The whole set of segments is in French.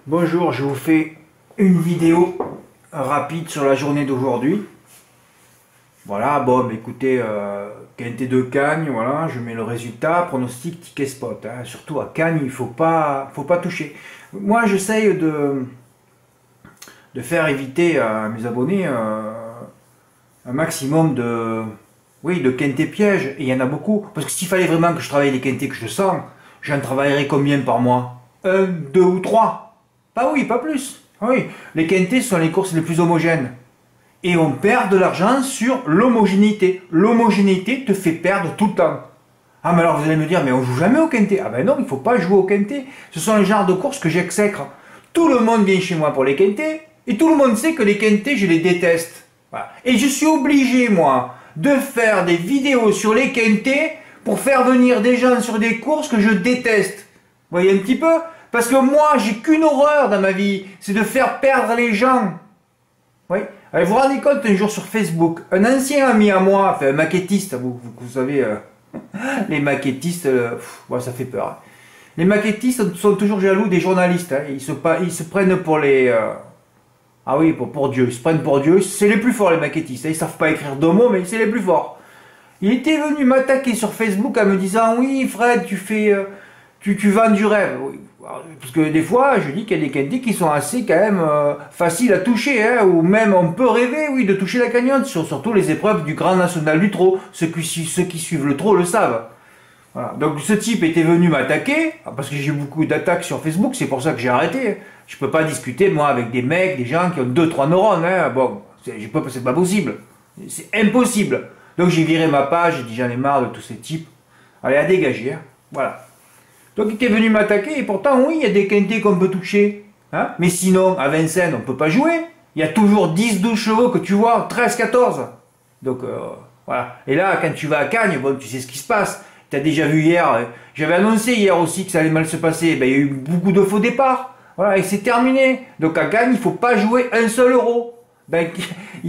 Bonjour, je vous fais une vidéo rapide sur la journée d'aujourd'hui. Voilà, bon, bah, écoutez, qualité de Cagnes, voilà, je mets le résultat, pronostic, ticket spot. Hein. Surtout à Cagnes, il faut pas toucher. Moi, j'essaye de faire éviter à mes abonnés un maximum de quintés pièges. Et il y en a beaucoup. Parce que s'il fallait vraiment que je travaille les quintés que je sens, j'en travaillerais combien par mois? Un, deux ou trois? Ah oui, pas plus. Ah oui, les quintés sont les courses les plus homogènes. Et on perd de l'argent sur l'homogénéité. L'homogénéité te fait perdre tout le temps. Ah mais alors vous allez me dire, mais on joue jamais au quinté. Ah ben non, il ne faut pas jouer au quinté. Ce sont les genres de courses que j'exècre. Tout le monde vient chez moi pour les quintés. Et tout le monde sait que les quintés, je les déteste. Voilà. Et je suis obligé, moi, de faire des vidéos sur les quintés pour faire venir des gens sur des courses que je déteste. Vous voyez un petit peu? Parce que moi, j'ai qu'une horreur dans ma vie, c'est de faire perdre les gens. Oui. Alors, vous vous rendez compte, un jour sur Facebook, un ancien ami à moi, enfin un maquettiste, vous savez, les maquettistes, ça fait peur. Hein. Les maquettistes sont toujours jaloux des journalistes. Hein. Ils se prennent pour les... Ah oui, pour Dieu. Ils se prennent pour Dieu. C'est les plus forts, les maquettistes. Hein. Ils savent pas écrire deux mots, mais c'est les plus forts. Il était venu m'attaquer sur Facebook en me disant, oui, Fred, tu vends du rêve. Oui. Parce que des fois, je dis qu'il y a des quintés qui sont assez quand même faciles à toucher, hein, ou même on peut rêver, oui, de toucher la cagnotte, surtout les épreuves du Grand National du Trot. Ceux qui suivent le trot le savent. Voilà. Donc ce type était venu m'attaquer, parce que j'ai beaucoup d'attaques sur Facebook, c'est pour ça que j'ai arrêté. Je peux pas discuter, moi, avec des mecs, des gens qui ont 2-3 neurones, hein. Bon, c'est pas possible. C'est impossible. Donc j'ai viré ma page, j'ai dit j'en ai marre de tous ces types. Allez, à dégager, hein. Voilà. Donc il était venu m'attaquer, et pourtant, oui, il y a des quintés qu'on peut toucher. Hein, mais sinon, à Vincennes, on ne peut pas jouer. Il y a toujours 10-12 chevaux que tu vois, 13-14. Donc, voilà. Et là, quand tu vas à Cagnes, bon, tu sais ce qui se passe. Tu as déjà vu hier, j'avais annoncé hier aussi que ça allait mal se passer. Ben, il y a eu beaucoup de faux départs. Voilà, et c'est terminé. Donc à Cagnes, il ne faut pas jouer un seul euro. Ben,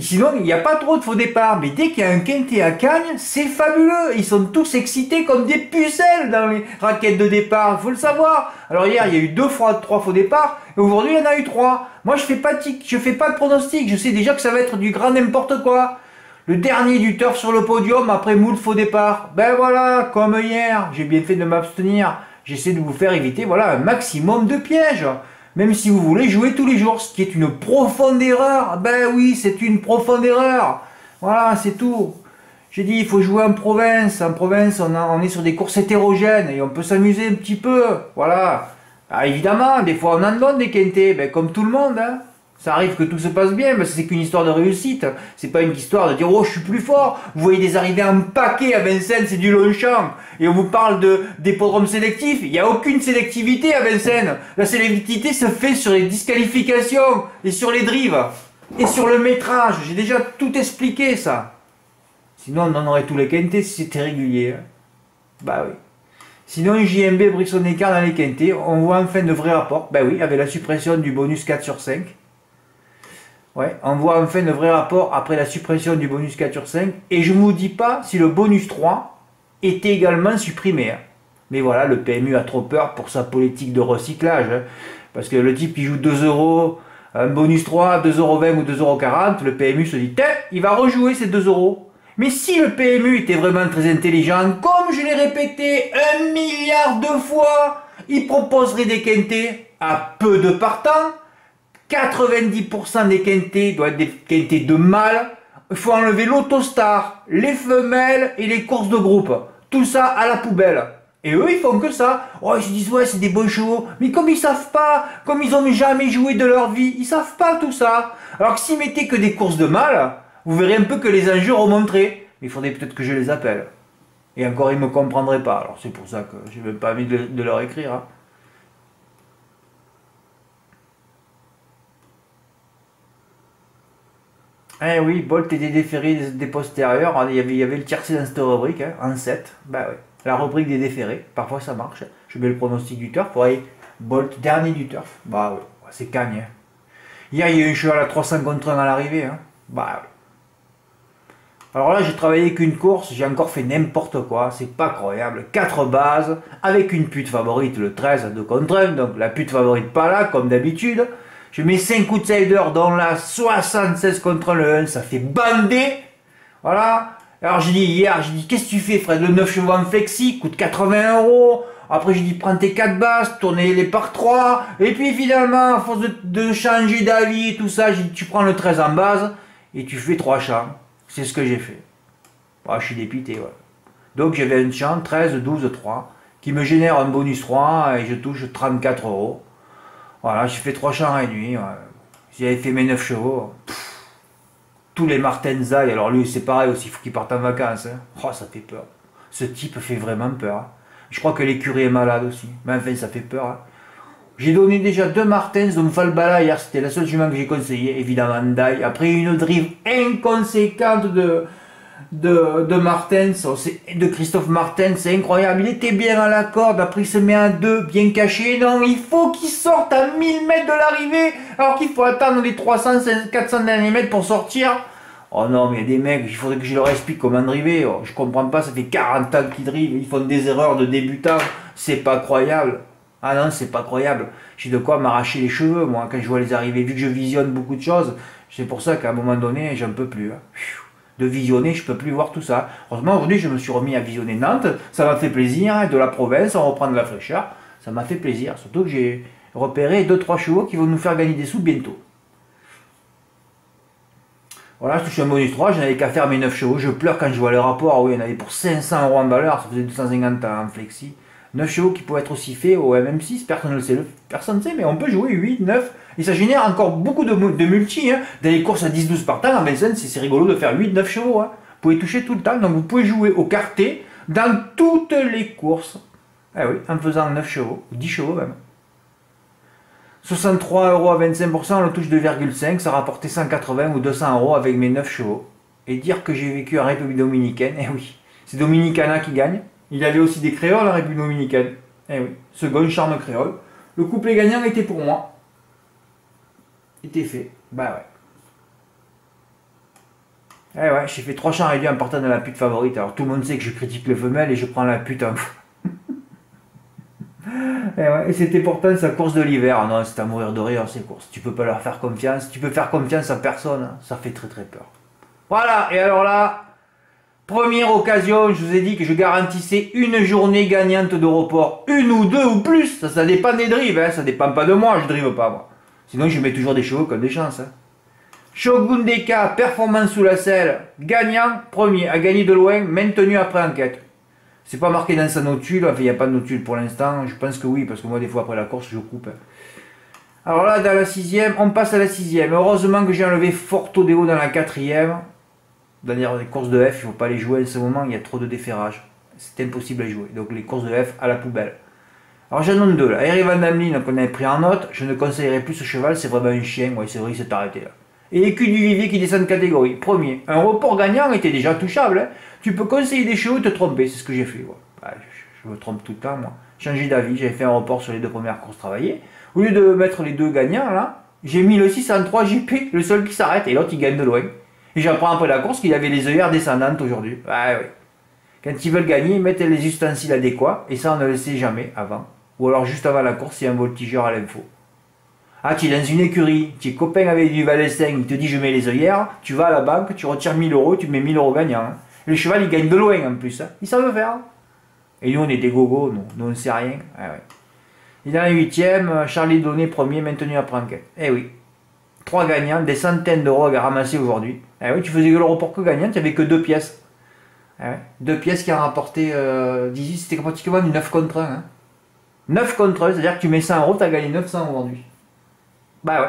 sinon, il n'y a pas trop de faux départs. Mais dès qu'il y a un quintet à Cagnes, c'est fabuleux. Ils sont tous excités comme des pucelles dans les raquettes de départ. Il faut le savoir. Alors hier, il y a eu 3 faux départs. Et aujourd'hui, il y en a eu 3. Moi, je fais pas de pronostic. Je sais déjà que ça va être du grand n'importe quoi. Le dernier du turf sur le podium après moult faux départ. Ben voilà, comme hier. J'ai bien fait de m'abstenir. J'essaie de vous faire éviter, voilà, un maximum de pièges. Même si vous voulez jouer tous les jours, ce qui est une profonde erreur. Ben oui, c'est une profonde erreur. Voilà, c'est tout. J'ai dit, il faut jouer en province. En province, on est sur des courses hétérogènes et on peut s'amuser un petit peu. Voilà. Ah, évidemment, des fois on en donne des quintés, ben, comme tout le monde. Hein. Ça arrive que tout se passe bien, mais c'est qu'une histoire de réussite. C'est pas une histoire de dire, oh, je suis plus fort. Vous voyez des arrivées en paquet à Vincennes, c'est du Longchamp. Et on vous parle d'hippodrome sélectif. Il n'y a aucune sélectivité à Vincennes. La sélectivité se fait sur les disqualifications et sur les drives. Et sur le métrage. J'ai déjà tout expliqué, ça. Sinon, on en aurait tous les quintés si c'était régulier. Hein. Bah oui. Sinon, JMB brise son écart dans les quintés. On voit enfin de vrais rapports. Bah oui, avec la suppression du bonus 4 sur 5. Ouais, on voit enfin de vrais rapports après la suppression du bonus 4 sur 5. Et je ne vous dis pas si le bonus 3 était également supprimé. Hein. Mais voilà, le PMU a trop peur pour sa politique de recyclage. Hein. Parce que le type, il joue 2 euros, un bonus 3, 2,20 € ou 2,40 €. Le PMU se dit, il va rejouer ces 2 euros. Mais si le PMU était vraiment très intelligent, comme je l'ai répété 1 milliard de fois, il proposerait des quintés à peu de partants. 90% des quintés doivent être des quintés de mâles. Il faut enlever l'autostar, les femelles et les courses de groupe. Tout ça à la poubelle. Et eux, ils font que ça. Oh, ils se disent, ouais, c'est des bons chevaux. Mais comme ils savent pas, comme ils ont jamais joué de leur vie, ils savent pas tout ça. Alors que s'ils mettaient que des courses de mâles, vous verrez un peu que les enjeux remonteraient. Mais il faudrait peut-être que je les appelle. Et encore, ils ne me comprendraient pas. Alors c'est pour ça que je n'ai même pas envie de leur écrire. Hein. Eh oui, Bolt et des déférés des postérieurs. Il y avait le tiercé dans cette rubrique, hein, en 7. Bah ouais. La rubrique des déférés, parfois ça marche. Je mets le pronostic du turf. Ouais, Bolt, dernier du turf. Bah ouais, c'est Cagnes. Hein. Hier, il y a eu un cheval à 300 contre 1 à l'arrivée. Hein. Bah ouais. Alors là, j'ai travaillé qu'une course, j'ai encore fait n'importe quoi, c'est pas croyable. 4 bases, avec une pute favorite, le 13 de contre 1, donc la pute favorite pas là, comme d'habitude. Je mets 5 outsiders dans la 76 contre le 1, ça fait bander. Voilà. Alors j'ai dit hier, j'ai dit, qu'est-ce que tu fais Fred? Le 9 chevaux en flexi coûte 80 euros. Après j'ai dit, prends tes 4 bases, tournez-les par 3. Et puis finalement, à force de changer d'avis et tout ça, j'ai dit, tu prends le 13 en base et tu fais 3 champs. C'est ce que j'ai fait. Bon, je suis dépité, ouais. Donc j'avais un champ 13, 12, 3 qui me génère un bonus 3 et je touche 34 euros. Voilà, j'ai fait 3 champs et demi. Ouais. J'avais fait mes 9 chevaux. Tous les Martenzai, alors lui c'est pareil aussi, il faut qu'il parte en vacances. Hein. Oh, ça fait peur. Ce type fait vraiment peur. Hein. Je crois que l'écurie est malade aussi. Mais enfin, ça fait peur. Hein. J'ai donné déjà 2 Martens, donc Falbala hier, c'était la seule jument que j'ai conseillé, évidemment Dai. Après une drive inconséquente de Martens, de Christophe Martens, c'est incroyable. Il était bien à la corde, après il se met à 2, bien caché. Non, il faut qu'il sorte à 1000 mètres de l'arrivée, alors qu'il faut attendre les 300, 400 derniers mètres pour sortir. Oh non, mais il y a des mecs, il faudrait que je leur explique comment driver. Oh, je comprends pas, ça fait 40 ans qu'ils drivent, ils font des erreurs de débutants, c'est pas croyable. Ah non, c'est pas croyable. J'ai de quoi m'arracher les cheveux, moi, quand je vois les arrivées. Vu que je visionne beaucoup de choses, c'est pour ça qu'à un moment donné, j'en peux plus. Hein. De visionner, je peux plus voir tout ça. Heureusement, aujourd'hui, je me suis remis à visionner Nantes. Ça m'a fait plaisir. Hein, de la province, on reprend de la fraîcheur. Ça m'a fait plaisir. Surtout que j'ai repéré 2-3 chevaux qui vont nous faire gagner des sous bientôt. Voilà, je touche un bonus 3. Je n'avais qu'à faire mes 9 chevaux. Je pleure quand je vois le rapport. Oui, il y en avait pour 500 euros en valeur. Ça faisait 250 en flexi. 9 chevaux qui pouvaient être aussi faits au MM6, personne ne le sait, personne ne sait, mais on peut jouer 8, 9, et ça génère encore beaucoup de multi, hein. Dans les courses à 10-12 par temps, en Vincennes, c'est rigolo de faire 8, 9 chevaux, hein. Vous pouvez toucher tout le temps, donc vous pouvez jouer au quartet dans toutes les courses, ah oui, en faisant 9 chevaux, 10 chevaux même. 63 euros à 25%, on le touche 2,5, ça rapportait 180 ou 200 euros avec mes 9 chevaux. Et dire que j'ai vécu en République Dominicaine, eh oui, c'est Dominicana qui gagne. Il y avait aussi des créoles en République Dominicaine. Eh oui, second charme créole. Le couplet gagnant était pour moi. Était fait. Bah ouais. Eh ouais, j'ai fait 3 champs réduits en partant de la pute favorite. Alors tout le monde sait que je critique les femelles et je prends la pute en... Eh ouais, et c'était pourtant sa course de l'hiver. Ah non, c'est à mourir de rire ces courses. Tu peux pas leur faire confiance. Tu peux faire confiance à personne. Hein. Ça fait très très peur. Voilà, et alors là... Première occasion, je vous ai dit que je garantissais une journée gagnante de report. Une ou deux ou plus. Ça dépend des drives. Hein. Ça dépend pas de moi. Je drive pas, moi. Sinon, je mets toujours des chevaux comme des chances. Hein. Shogun Deka, performance sous la selle. Gagnant, premier. A gagné de loin, maintenu après enquête. C'est pas marqué dans sa notule. Enfin, il n'y a pas de notule pour l'instant. Je pense que oui, parce que moi, des fois, après la course, je coupe. Hein. Alors là, dans la 6e, on passe à la 6e. Heureusement que j'ai enlevé Forto Deo dans la 4e. D'ailleurs, les courses de F, il ne faut pas les jouer en ce moment, il y a trop de déferrage. C'est impossible à jouer. Donc les courses de F à la poubelle. Alors j'en donne 2 là. Harry Van Damlin qu'on avait pris en note, je ne conseillerais plus ce cheval, c'est vraiment un chien, ouais, c'est vrai, il s'est arrêté là. Et Écu du Vivier qui descend de catégorie. Premier, un report gagnant était déjà touchable. Hein. Tu peux conseiller des chevaux et te tromper, c'est ce que j'ai fait. Ouais. Bah, je me trompe tout le temps, moi. Changer d'avis, j'avais fait un report sur les 2 premières courses travaillées. Au lieu de mettre les 2 gagnants là, j'ai mis le 603 JP, le seul qui s'arrête, et l'autre il gagne de loin. Et j'apprends après la course qu'il avait les œillères descendantes aujourd'hui. Ah oui. Quand ils veulent gagner, ils mettent les ustensiles adéquats. Et ça, on ne le sait jamais avant. Ou alors juste avant la course, il y a un voltigeur à l'info. Ah, tu es dans une écurie, tu es copain avec du Valestin, il te dit je mets les œillères, tu vas à la banque, tu retires 1000 euros, tu mets 1000 euros gagnant. Hein. Le cheval, il gagne de loin en plus. Hein. Ils savent faire. Et nous, on est des gogos, nous on ne sait rien. Ah, ouais. Et dans la 8e, Charlie Donnet, premier, maintenu après enquête. Eh oui. 3 gagnants, des centaines d'euros à ramasser aujourd'hui. Eh oui, tu faisais que le report que gagnant, tu n'avais que 2 pièces. Eh oui, 2 pièces qui ont rapporté 18, c'était pratiquement du 9 contre 1. Hein. 9 contre 1, c'est-à-dire que tu mets 100 euros, tu as gagné 900 aujourd'hui. Bah ouais.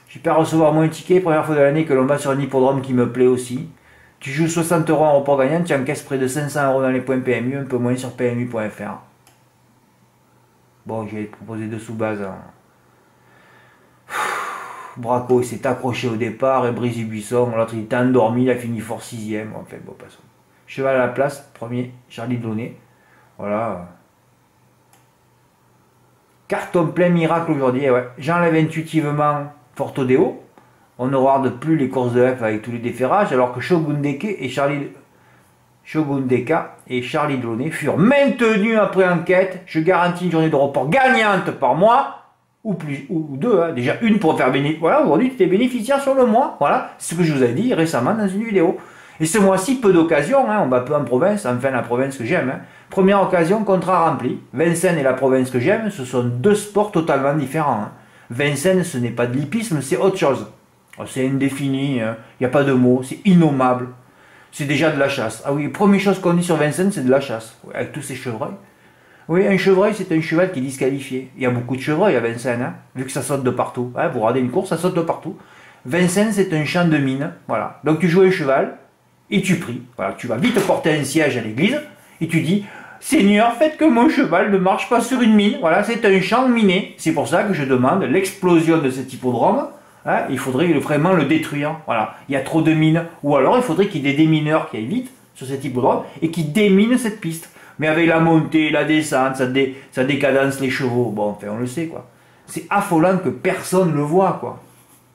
J'ai pu recevoir moins de tickets, première fois de l'année que l'on va sur un hippodrome qui me plaît aussi. Tu joues 60 euros en report gagnant, tu encaisses près de 500 euros dans les points PMU, un peu moins sur PMU.fr. Bon, j'ai proposé de sous-base. Hein. Braco, il s'est accroché au départ, et Brisy Buisson, l'autre il était endormi, il a fini fort 6e. En fait, bon, passons. Cheval à la place, premier, Charlie Donnet. Voilà. Carton plein miracle aujourd'hui, ouais. J'enlève intuitivement Fortodeo. On ne regarde plus les courses de F avec tous les déferrages, alors que Shogun Deka et Charlie Delaunay furent maintenus après enquête. Je garantis une journée de report gagnante par mois, ou plus, ou deux, hein. Déjà une pour faire bénéficier. Voilà, aujourd'hui tu es bénéficiaire sur le mois. Voilà, c'est ce que je vous ai dit récemment dans une vidéo. Et ce mois-ci, peu d'occasions, hein. On va peu en province, enfin la province que j'aime. Hein. Première occasion, contrat rempli. Vincennes et la province que j'aime, ce sont deux sports totalement différents. Hein. Vincennes, ce n'est pas de l'hippisme, c'est autre chose. C'est indéfini, il n'y a pas de mots, c'est innommable. C'est déjà de la chasse. Ah oui, première chose qu'on dit sur Vincennes, c'est de la chasse, avec tous ces chevreuils. Oui, un chevreuil, c'est un cheval qui est disqualifié. Il y a beaucoup de chevreuils à Vincennes, hein, vu que ça saute de partout. Hein, vous regardez une course, ça saute de partout. Vincennes, c'est un champ de mine. Voilà. Donc tu joues un cheval et tu pries. Voilà, tu vas vite porter un siège à l'église et tu dis Seigneur, faites que mon cheval ne marche pas sur une mine. Voilà, c'est un champ miné. C'est pour ça que je demande l'explosion de cet hippodrome. Hein, il faudrait vraiment le détruire. Voilà, il y a trop de mines. Ou alors il faudrait qu'il y ait des démineurs qui aillent vite sur cet hippodrome et qui déminent cette piste. Mais avec la montée, la descente, ça décadence les chevaux. Bon, enfin, on le sait, quoi. C'est affolant que personne le voit, quoi.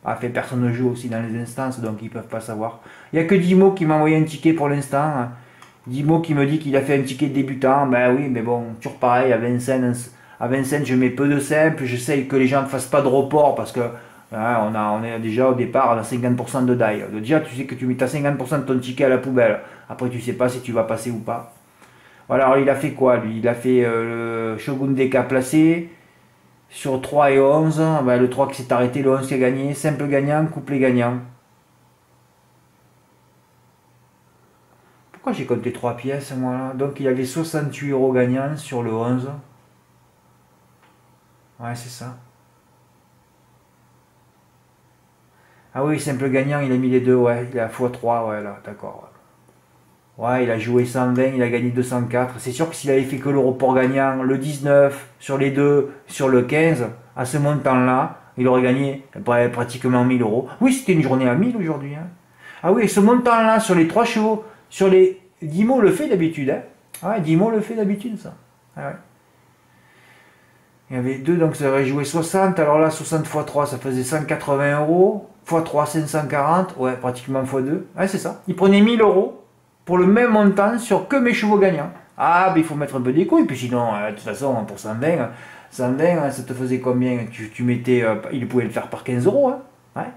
Enfin, personne ne joue aussi dans les instances, donc ils ne peuvent pas savoir. Il n'y a que Dimo qui m'a envoyé un ticket pour l'instant. Dimo qui me dit qu'il a fait un ticket de débutant. Ben oui, mais bon, toujours pareil, à Vincennes, je mets peu de simples. J'essaye que les gens ne fassent pas de report parce que hein, on est déjà au départ à 50% de die. Déjà, tu sais que tu mets ta 50% de ton ticket à la poubelle. Après, tu ne sais pas si tu vas passer ou pas. Voilà, alors il a fait quoi lui? Il a fait le Shogun Deka placé sur 3 et 11. Ben, le 3 qui s'est arrêté, le 11 qui a gagné. Simple gagnant, couplet gagnant. Pourquoi j'ai compté 3 pièces moi là? Donc il y avait 68 € gagnants sur le 11. Ouais, c'est ça. Ah oui, simple gagnant, il a mis les deux, ouais. Il a x3, ouais, là, d'accord. Ouais, il a joué 120, il a gagné 204. C'est sûr que s'il avait fait que le report gagnant, le 19, sur les deux, sur le 15, à ce montant-là, il aurait gagné pratiquement 1000 €. Oui, c'était une journée à 1000 aujourd'hui. Hein. Ah oui, ce montant-là, sur les 3 chevaux, sur les... Dimo le fait d'habitude. Hein. Ah ouais, Dimo le fait d'habitude, ça. Ah ouais. Il y avait deux, donc ça aurait joué 60. Alors là, 60 x 3, ça faisait 180 €. x 3, 540. Ouais, pratiquement x 2. Ouais, c'est ça. Il prenait 1000 € pour le même montant sur que mes chevaux gagnants. Ah, ben il faut mettre un peu des couilles, puis sinon, de toute façon, pour 120, ça te faisait combien? Tu mettais, il pouvait le faire par 15 €. Hein. Ouais.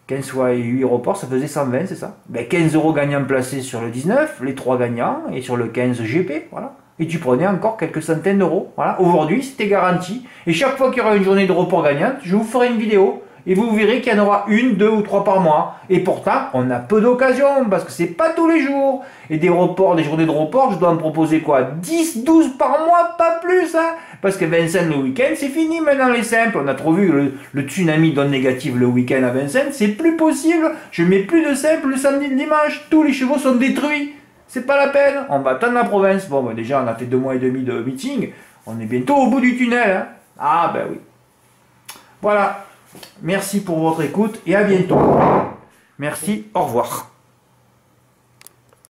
15 fois 8 reports, ça faisait 120, c'est ça. Ben 15 € gagnants placés sur le 19, les 3 gagnants, et sur le 15 GP, voilà. Et tu prenais encore quelques centaines d'euros. Voilà. Aujourd'hui, c'était garanti. Et chaque fois qu'il y aura une journée de report gagnante, je vous ferai une vidéo. Et vous verrez qu'il y en aura une, 2 ou 3 par mois. Et pourtant, on a peu d'occasions, parce que c'est pas tous les jours. Et des reports, des journées de report, je dois en proposer quoi? 10, 12 par mois, pas plus, hein. Parce que Vincennes, le week-end, c'est fini maintenant les simples. On a trop vu le tsunami d'ondes négatives le week-end à Vincennes. C'est plus possible. Je mets plus de simples le samedi et le dimanche. Tous les chevaux sont détruits. C'est pas la peine. On va attendre la province. Bon, ben déjà, on a fait 2 mois et demi de meeting. On est bientôt au bout du tunnel, hein. Ah, ben oui. Voilà. Merci pour votre écoute et à bientôt. Merci, au revoir.